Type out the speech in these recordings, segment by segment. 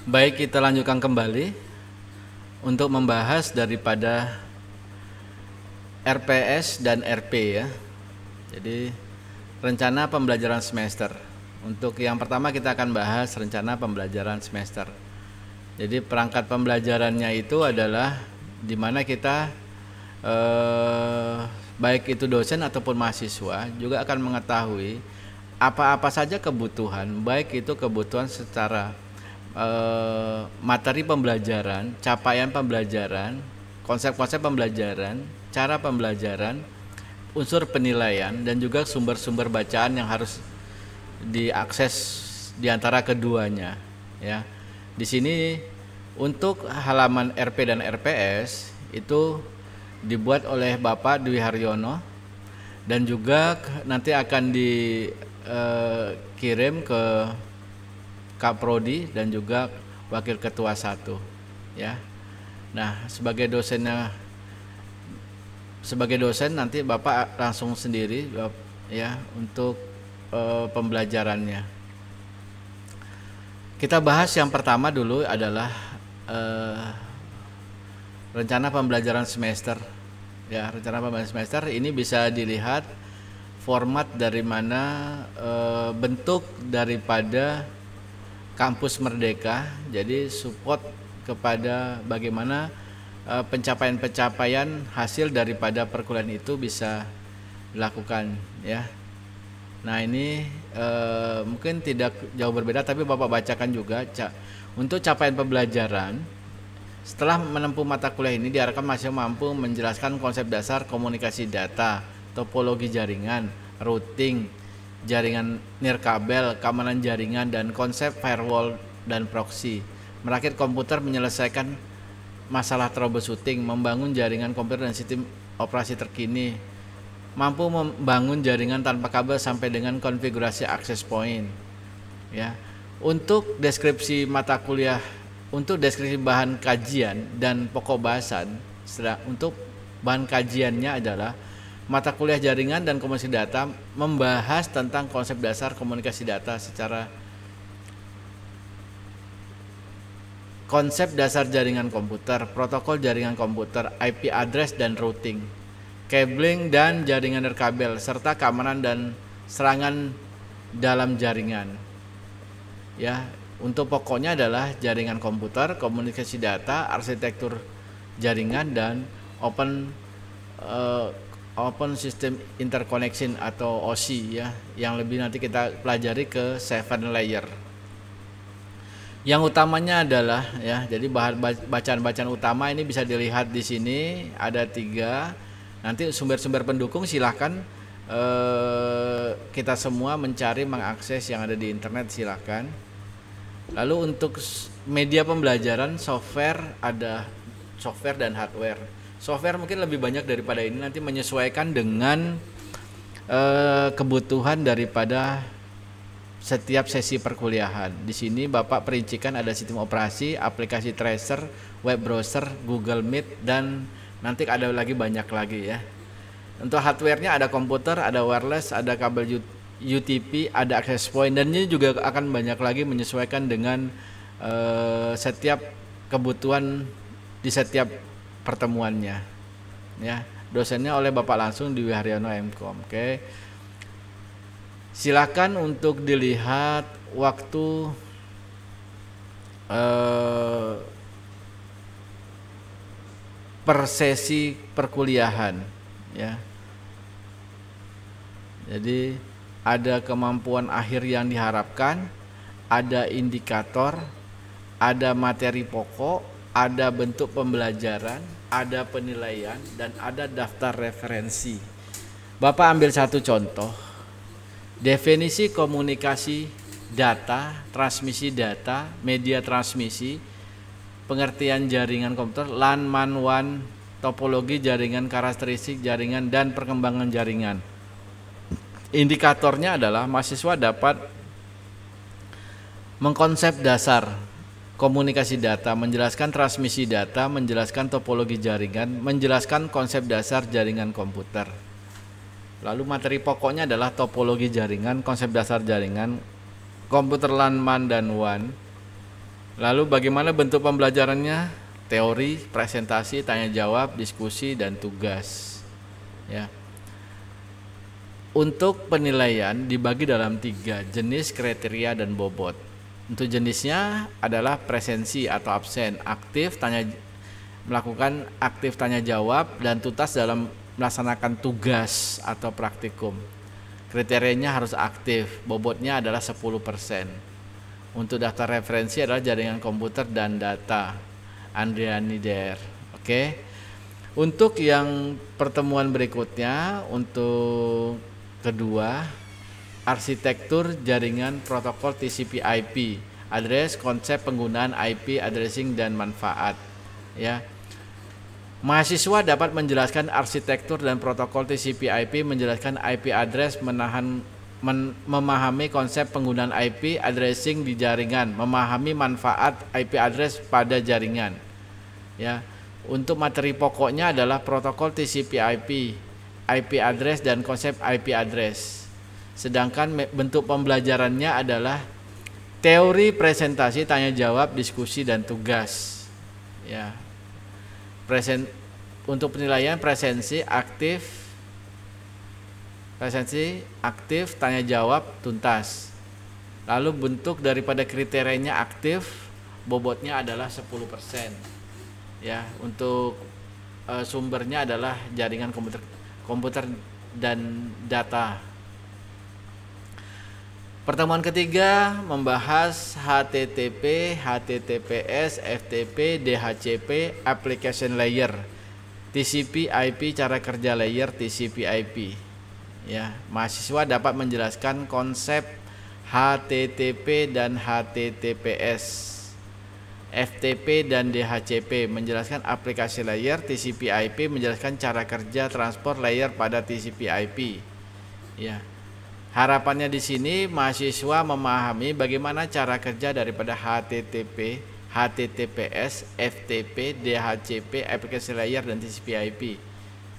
Baik, kita lanjutkan kembali untuk membahas daripada RPS dan RP ya. Jadi rencana pembelajaran semester. Untuk yang pertama kita akan bahas rencana pembelajaran semester. Jadi perangkat pembelajarannya itu adalah di mana kita baik itu dosen ataupun mahasiswa juga akan mengetahui apa-apa saja kebutuhan, baik itu kebutuhan secara materi pembelajaran, capaian pembelajaran, konsep-konsep pembelajaran, cara pembelajaran, unsur penilaian, dan juga sumber-sumber bacaan yang harus diakses di antara keduanya ya. Di sini untuk halaman RP dan RPS itu dibuat oleh Bapak Dwi Haryono dan juga nanti akan dikirim ke Kak Prodi dan juga Wakil Ketua 1 ya. Nah, sebagai dosen nanti Bapak langsung sendiri ya untuk pembelajarannya. Kita bahas yang pertama dulu adalah rencana pembelajaran semester. Ya, rencana pembelajaran semester ini bisa dilihat format dari mana bentuk daripada Kampus Merdeka. Jadi support kepada bagaimana pencapaian-pencapaian hasil daripada perkuliahan itu bisa dilakukan ya. Nah, ini mungkin tidak jauh berbeda, tapi Bapak bacakan juga untuk capaian pembelajaran. Setelah menempuh mata kuliah ini diharapkan mahasiswa mampu menjelaskan konsep dasar komunikasi data, topologi jaringan, routing, jaringan nirkabel, keamanan jaringan, dan konsep firewall dan proxy, merakit komputer, menyelesaikan masalah troubleshooting, membangun jaringan komputer dan sistem operasi terkini, mampu membangun jaringan tanpa kabel sampai dengan konfigurasi access point ya. Untuk deskripsi mata kuliah, untuk deskripsi bahan kajian dan pokok bahasan, untuk bahan kajiannya adalah mata kuliah jaringan dan komunikasi data, membahas tentang konsep dasar komunikasi data secara konsep dasar jaringan komputer, protokol jaringan komputer, IP address dan routing, cabling dan jaringan nirkabel, serta keamanan dan serangan dalam jaringan. Ya, untuk pokoknya adalah jaringan komputer, komunikasi data, arsitektur jaringan, dan Open System Interconnection atau OSI ya, yang lebih nanti kita pelajari ke 7 layer. Yang utamanya adalah ya, jadi bacaan-bacaan utama ini bisa dilihat di sini ada 3. Nanti sumber-sumber pendukung silahkan kita semua mencari, mengakses yang ada di internet silahkan. Lalu untuk media pembelajaran software, ada software dan hardware. Software mungkin lebih banyak daripada ini, nanti menyesuaikan dengan kebutuhan daripada setiap sesi perkuliahan. Di sini Bapak perincikan ada sistem operasi, aplikasi tracer, web browser, Google Meet, dan nanti ada lagi banyak lagi ya. Untuk hardware-nya ada komputer, ada wireless, ada kabel UTP, ada access point, dan ini juga akan banyak lagi menyesuaikan dengan setiap kebutuhan di setiap pertemuannya ya. Dosennya oleh Bapak langsung Dwi Haryono MKOM. Oke. Silakan untuk dilihat waktu per sesi perkuliahan ya. Jadi ada kemampuan akhir yang diharapkan, ada indikator, ada materi pokok, ada bentuk pembelajaran, ada penilaian, dan ada daftar referensi. Bapak ambil satu contoh. Definisi komunikasi data, transmisi data, media transmisi, pengertian jaringan komputer, LAN, MAN, WAN, topologi jaringan, karakteristik jaringan, dan perkembangan jaringan. Indikatornya adalah mahasiswa dapat mengkonsep dasar komunikasi data, menjelaskan transmisi data, menjelaskan topologi jaringan, menjelaskan konsep dasar jaringan komputer. Lalu materi pokoknya adalah topologi jaringan, konsep dasar jaringan, komputer LAN, MAN, dan WAN, Lalu bagaimana bentuk pembelajarannya? Teori, presentasi, tanya jawab, diskusi, dan tugas. Ya. Untuk penilaian dibagi dalam 3 jenis, kriteria, dan bobot. Untuk jenisnya adalah presensi atau absen, melakukan aktif tanya jawab, dan tuntas dalam melaksanakan tugas atau praktikum. Kriterianya harus aktif, bobotnya adalah 10%. Untuk daftar referensi adalah jaringan komputer dan data. Andriani Der. Oke. Untuk yang pertemuan berikutnya, untuk kedua, arsitektur jaringan protokol TCP/IP, address, konsep penggunaan IP addressing dan manfaat. Ya. Mahasiswa dapat menjelaskan arsitektur dan protokol TCP/IP, menjelaskan IP address, memahami konsep penggunaan IP addressing di jaringan, memahami manfaat IP address pada jaringan. Ya, untuk materi pokoknya adalah protokol TCP/IP, IP address dan konsep IP address. Sedangkan bentuk pembelajarannya adalah teori, presentasi, tanya jawab, diskusi, dan tugas. Ya, untuk penilaian presensi aktif, tanya jawab, tuntas. Lalu bentuk daripada kriterianya aktif, bobotnya adalah 10%. Ya, untuk sumbernya adalah jaringan komputer dan data. Pertemuan ketiga membahas HTTP, HTTPS, FTP, DHCP, application layer, TCP/IP, cara kerja layer TCP/IP. Ya, mahasiswa dapat menjelaskan konsep HTTP dan HTTPS, FTP dan DHCP, menjelaskan aplikasi layer TCP/IP, menjelaskan cara kerja transport layer pada TCP/IP. Ya. Harapannya di sini mahasiswa memahami bagaimana cara kerja daripada HTTP, HTTPS, FTP, DHCP, aplikasi layer dan TCP/IP.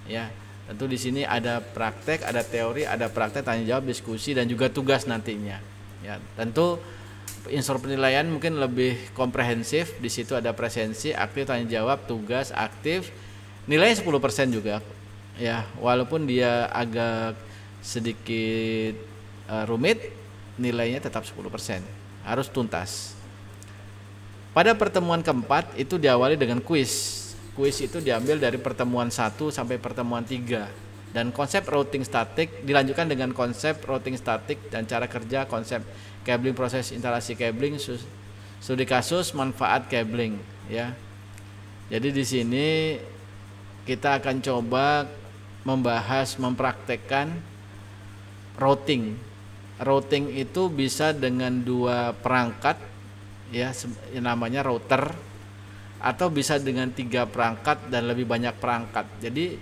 Ya. Tentu di sini ada praktek, ada teori, ada praktek, tanya jawab, diskusi, dan juga tugas nantinya. Ya, tentu unsur penilaian mungkin lebih komprehensif. Di situ ada presensi, aktif, tanya jawab, tugas, aktif. Nilai 10% juga. Ya, walaupun dia agak sedikit rumit, nilainya tetap 10%. Harus tuntas. Pada pertemuan keempat itu diawali dengan kuis. Kuis itu diambil dari pertemuan 1 sampai pertemuan 3. Dan konsep routing statik dilanjutkan dengan konsep routing statik dan cara kerja, konsep cabling, proses instalasi cabling, studi kasus, manfaat cabling, ya. Jadi di sini kita akan coba mempraktekkan routing. Routing itu bisa dengan 2 perangkat, ya, namanya router, atau bisa dengan 3 perangkat dan lebih banyak perangkat. Jadi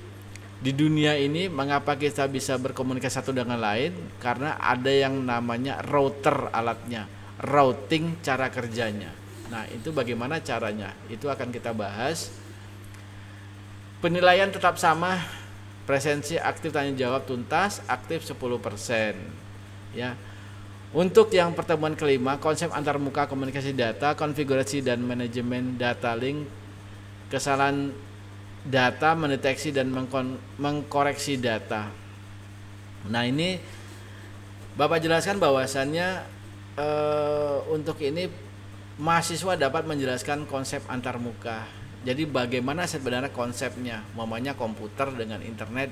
di dunia ini mengapa kita bisa berkomunikasi satu dengan lain? Karena ada yang namanya router alatnya, routing cara kerjanya. Nah, itu bagaimana caranya? Itu akan kita bahas. Penilaian tetap sama, presensi, aktif, tanya jawab, tuntas, aktif 10%. Ya. Untuk yang pertemuan kelima, konsep antarmuka komunikasi data, konfigurasi dan manajemen data link, kesalahan data, mendeteksi dan mengkoreksi data. Nah, ini Bapak jelaskan bahwasannya untuk ini mahasiswa dapat menjelaskan konsep antarmuka. Jadi bagaimana sebenarnya konsepnya, umpamanya komputer dengan internet,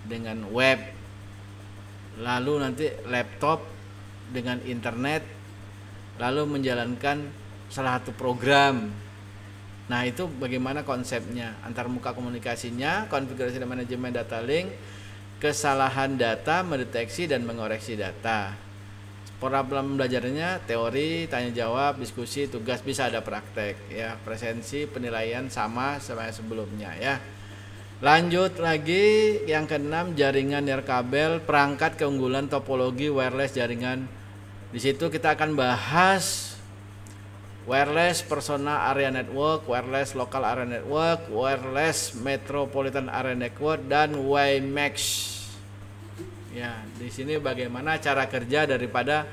dengan web, lalu nanti laptop dengan internet, lalu menjalankan salah satu program. Nah, itu bagaimana konsepnya, antarmuka komunikasinya, konfigurasi dan manajemen data link, kesalahan data, mendeteksi dan mengoreksi data. Program belajarnya teori, tanya jawab, diskusi, tugas, bisa ada praktek, ya. Presensi, penilaian sama sebelumnya, ya. Lanjut lagi yang keenam, jaringan nirkabel, perangkat, keunggulan, topologi wireless jaringan. Di situ kita akan bahas wireless personal area network, wireless local area network, wireless metropolitan area network, dan WiMAX. Ya, di sini bagaimana cara kerja daripada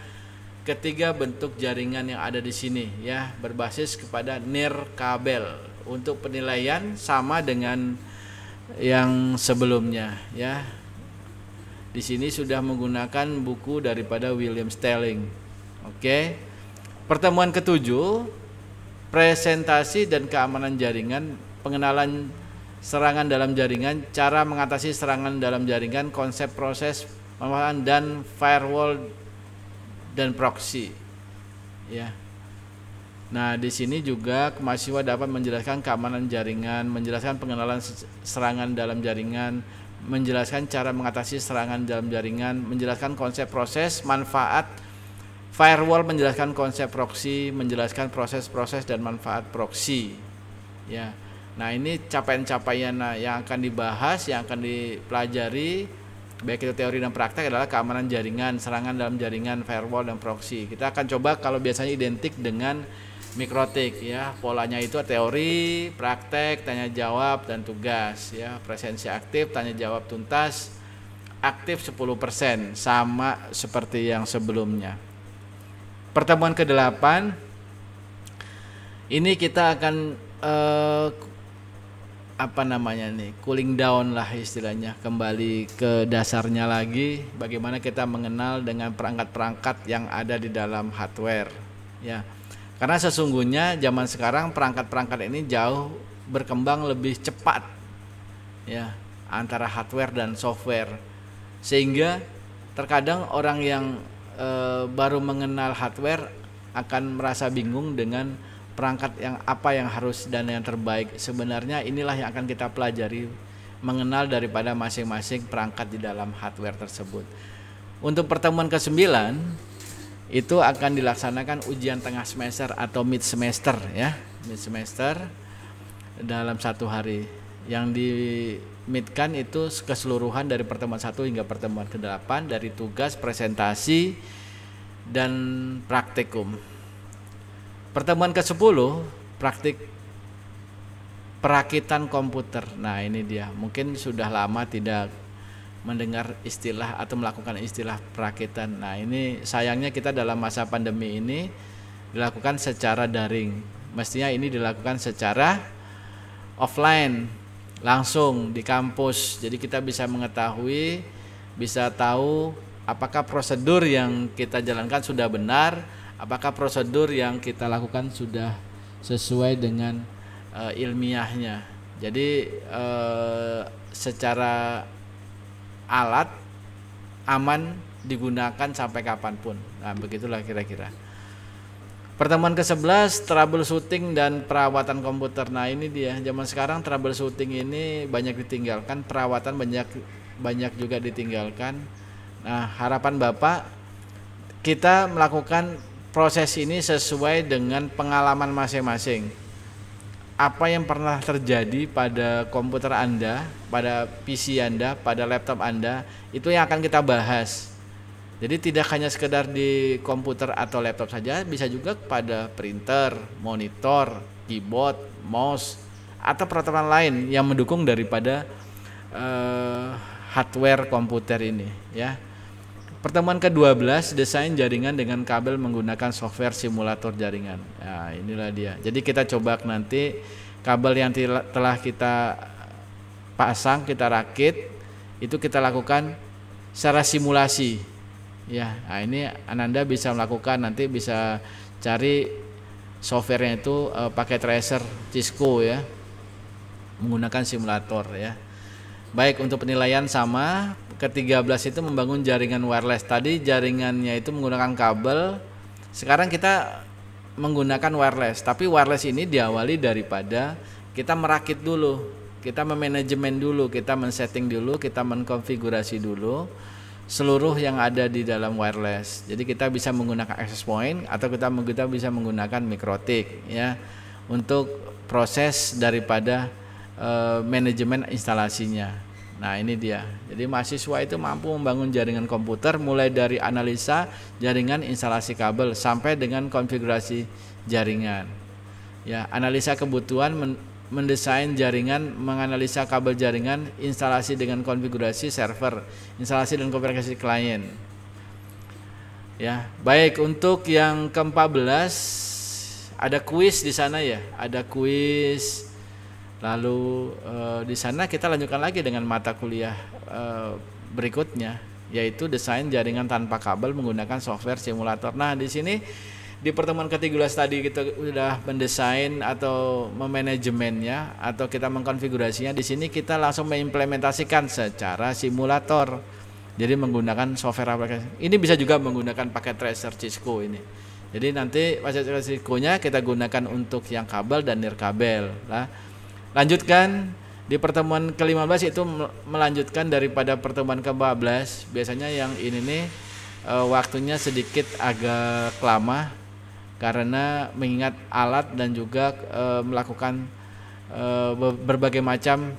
ketiga bentuk jaringan yang ada di sini ya, berbasis kepada nirkabel. Untuk penilaian sama dengan yang sebelumnya ya. Di sini sudah menggunakan buku daripada William Stelling. Oke. Pertemuan ketujuh, presentasi dan keamanan jaringan, pengenalan serangan dalam jaringan, cara mengatasi serangan dalam jaringan, konsep proses pemanfaatan dan firewall dan proxy. Ya. Nah, di sini juga mahasiswa dapat menjelaskan keamanan jaringan, menjelaskan pengenalan serangan dalam jaringan, menjelaskan cara mengatasi serangan dalam jaringan, menjelaskan konsep proses, manfaat firewall, menjelaskan konsep proxy, menjelaskan proses-proses dan manfaat proxy. Ya. Nah, ini capaian-capaian yang akan dibahas, yang akan dipelajari baik itu teori dan praktek adalah keamanan jaringan, serangan dalam jaringan, firewall dan proxy. Kita akan coba kalau biasanya identik dengan mikrotik ya, polanya itu teori, praktek, tanya jawab dan tugas ya, presensi aktif, tanya jawab tuntas, aktif 10% sama seperti yang sebelumnya. Pertemuan ke-8 ini kita akan cooling down lah istilahnya, kembali ke dasarnya lagi, bagaimana kita mengenal dengan perangkat-perangkat yang ada di dalam hardware ya. Karena sesungguhnya zaman sekarang perangkat-perangkat ini jauh berkembang lebih cepat ya, antara hardware dan software, sehingga terkadang orang yang baru mengenal hardware akan merasa bingung dengan perangkat yang apa yang harus dan yang terbaik. Sebenarnya inilah yang akan kita pelajari, mengenal daripada masing-masing perangkat di dalam hardware tersebut. Untuk pertemuan ke-9 itu akan dilaksanakan ujian tengah semester atau mid semester ya, mid semester dalam 1 hari. Yang di midkan itu keseluruhan dari pertemuan 1 hingga pertemuan ke-8, dari tugas, presentasi dan praktikum. Pertemuan ke-10 praktik perakitan komputer. Nah, ini dia. Mungkin sudah lama tidak mendengar istilah atau melakukan istilah perakitan. Nah, ini sayangnya kita dalam masa pandemi ini dilakukan secara daring. Mestinya ini dilakukan secara offline, langsung di kampus. Jadi kita bisa mengetahui, bisa tahu apakah prosedur yang kita jalankan sudah benar, apakah prosedur yang kita lakukan sudah sesuai dengan ilmiahnya. Jadi secara alat aman digunakan sampai kapanpun. Nah, begitulah kira-kira. Pertemuan ke-11 troubleshooting dan perawatan komputer. Nah, ini dia. Zaman sekarang troubleshooting ini banyak ditinggalkan, perawatan banyak juga ditinggalkan. Nah, harapan Bapak kita melakukan proses ini sesuai dengan pengalaman masing-masing. Apa yang pernah terjadi pada komputer Anda, pada PC Anda, pada laptop Anda, itu yang akan kita bahas. Jadi tidak hanya sekedar di komputer atau laptop saja, bisa juga pada printer, monitor, keyboard, mouse, atau peralatan lain yang mendukung daripada hardware komputer ini ya. Pertemuan ke-12 desain jaringan dengan kabel menggunakan software simulator jaringan. Nah, inilah dia. Jadi kita coba nanti kabel yang telah kita pasang, kita rakit, itu kita lakukan secara simulasi. Ya, nah ini Ananda bisa melakukan, nanti bisa cari softwarenya itu pakai tracer Cisco ya, menggunakan simulator ya. Baik, untuk penilaian sama. Ke-13 itu membangun jaringan wireless. Tadi jaringannya itu menggunakan kabel. Sekarang kita menggunakan wireless. Tapi wireless ini diawali daripada kita merakit dulu, kita memanajemen dulu, kita men-setting dulu, kita mengkonfigurasi dulu seluruh yang ada di dalam wireless. Jadi kita bisa menggunakan access point atau kita bisa menggunakan mikrotik ya untuk proses daripada manajemen instalasinya. Nah, ini dia. Jadi mahasiswa itu mampu membangun jaringan komputer mulai dari analisa jaringan, instalasi kabel sampai dengan konfigurasi jaringan. Ya, analisa kebutuhan, mendesain jaringan, menganalisa kabel jaringan, instalasi dengan konfigurasi server, instalasi dan konfigurasi klien. Ya, baik, untuk yang ke-14 ada kuis di sana ya, ada kuis. Lalu di sana kita lanjutkan lagi dengan mata kuliah berikutnya, yaitu desain jaringan tanpa kabel menggunakan software simulator. Nah, di sini di pertemuan ke-13 tadi kita sudah mendesain atau memanajemennya atau kita mengkonfigurasinya. Di sini kita langsung mengimplementasikan secara simulator. Jadi menggunakan software aplikasi. Ini bisa juga menggunakan paket tracer Cisco ini. Jadi nanti paket tracer Cisco-nya kita gunakan untuk yang kabel dan nirkabel. Nah, lanjutkan di pertemuan ke-15 itu melanjutkan daripada pertemuan ke-14. Biasanya yang ini nih waktunya sedikit agak lama karena mengingat alat dan juga melakukan berbagai macam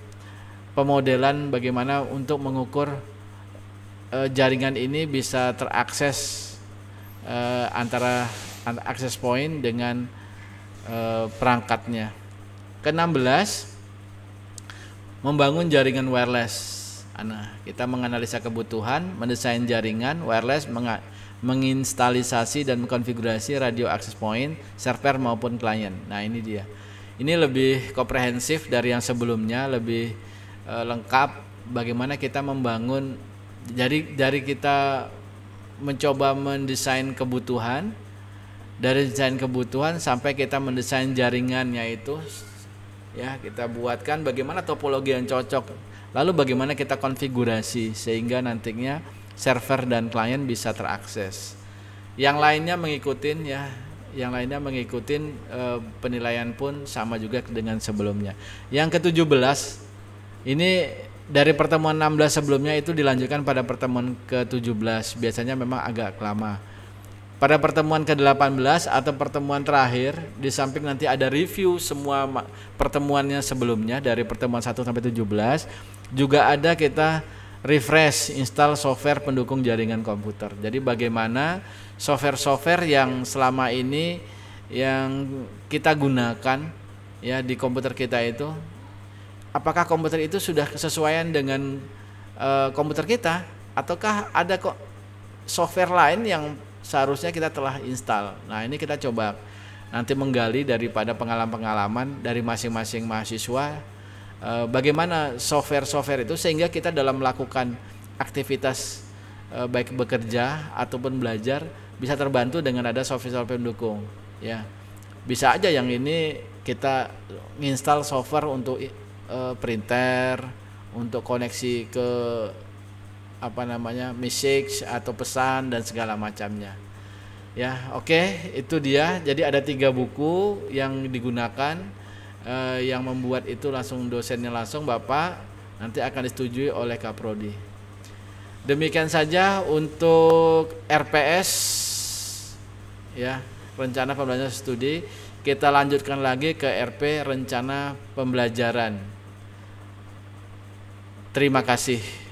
pemodelan bagaimana untuk mengukur jaringan ini bisa terakses antara akses point dengan perangkatnya. Ke-16 membangun jaringan wireless. Nah, kita menganalisa kebutuhan, mendesain jaringan wireless, menginstalisasi dan mengkonfigurasi radio access point, server maupun klien. Nah, ini dia. Ini lebih komprehensif dari yang sebelumnya, lebih lengkap bagaimana kita membangun. Jadi dari kita mencoba mendesain kebutuhan, dari desain kebutuhan sampai kita mendesain jaringannya itu, ya kita buatkan bagaimana topologi yang cocok, lalu bagaimana kita konfigurasi sehingga nantinya server dan klien bisa terakses. Yang lainnya mengikutin ya, yang lainnya mengikutin penilaian pun sama juga dengan sebelumnya. Yang ke-17 ini dari pertemuan 16 sebelumnya itu dilanjutkan pada pertemuan ke-17. Biasanya memang agak lama. Pada pertemuan ke-18 atau pertemuan terakhir, di samping nanti ada review semua pertemuannya sebelumnya dari pertemuan 1 sampai 17, juga ada kita refresh install software pendukung jaringan komputer. Jadi bagaimana software-software yang selama ini yang kita gunakan ya di komputer kita itu, apakah komputer itu sudah kesesuaian dengan komputer kita, ataukah ada kok software lain yang seharusnya kita telah install. Nah, ini kita coba nanti menggali daripada pengalaman-pengalaman dari masing-masing mahasiswa, bagaimana software-software itu sehingga kita dalam melakukan aktivitas baik bekerja ataupun belajar bisa terbantu dengan ada software-software pendukung. Ya, bisa aja yang ini kita install software untuk printer, untuk koneksi ke message atau pesan dan segala macamnya. Ya, oke, itu dia. Jadi ada 3 buku yang digunakan, yang membuat itu langsung dosennya langsung Bapak, nanti akan disetujui oleh Kaprodi. Demikian saja untuk RPS ya, rencana pembelajaran studi. Kita lanjutkan lagi ke RP, rencana pembelajaran. Terima kasih.